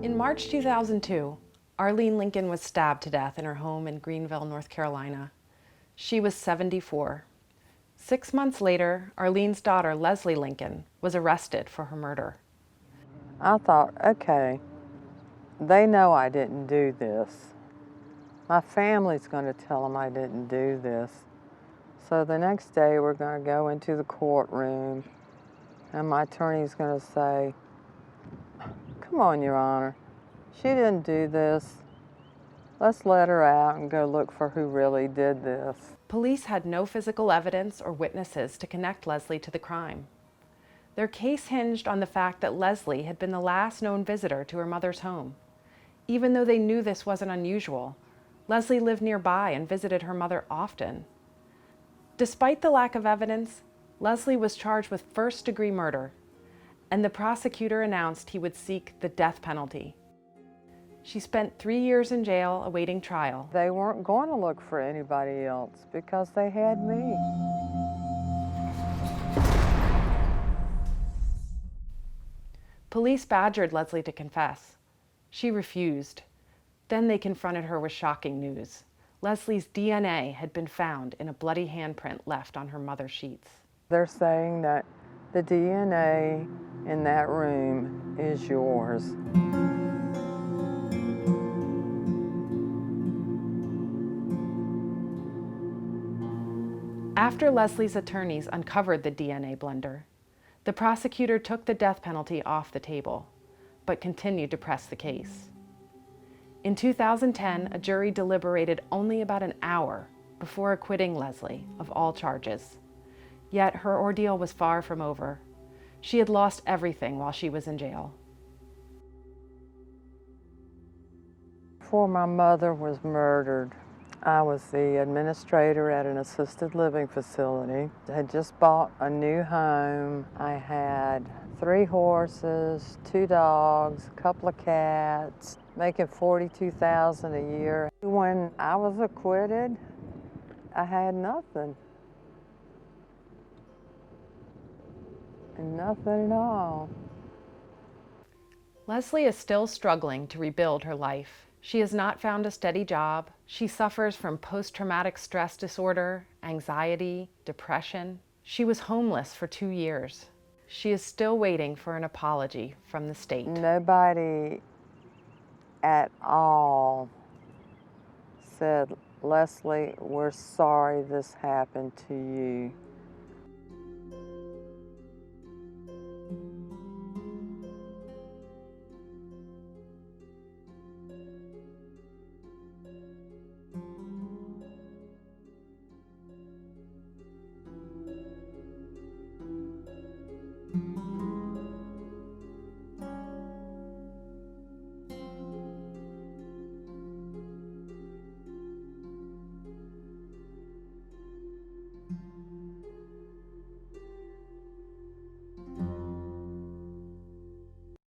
In March 2002, Arlene Lincoln was stabbed to death in her home in Greenville, North Carolina. She was 74. 6 months later, Arlene's daughter, Leslie Lincoln, was arrested for her murder. I thought, okay, they know I didn't do this. My family's going to tell them I didn't do this. So the next day we're going to go into the courtroom and my attorney's going to say, come on, Your Honor, she didn't do this. Let's let her out and go look for who really did this. Police had no physical evidence or witnesses to connect Leslie to the crime. Their case hinged on the fact that Leslie had been the last known visitor to her mother's home. Even though they knew this wasn't unusual, Leslie lived nearby and visited her mother often. Despite the lack of evidence, Leslie was charged with first-degree murder, and the prosecutor announced he would seek the death penalty. She spent 3 years in jail awaiting trial. They weren't going to look for anybody else because they had me. Police badgered Leslie to confess. She refused. Then they confronted her with shocking news. Leslie's DNA had been found in a bloody handprint left on her mother's sheets. They're saying that the DNA in that room is yours. After Leslie's attorneys uncovered the DNA blender, the prosecutor took the death penalty off the table, but continued to press the case. In 2010, a jury deliberated only about an hour before acquitting Leslie of all charges. Yet her ordeal was far from over. She had lost everything while she was in jail. Before my mother was murdered, I was the administrator at an assisted living facility. I had just bought a new home. I had 3 horses, 2 dogs, a couple of cats, making $42,000 a year. When I was acquitted, I had nothing. Nothing at all. Leslie is still struggling to rebuild her life. She has not found a steady job. She suffers from post-traumatic stress disorder, anxiety, depression. She was homeless for 2 years. She is still waiting for an apology from the state. Nobody at all said, Leslie, we're sorry this happened to you.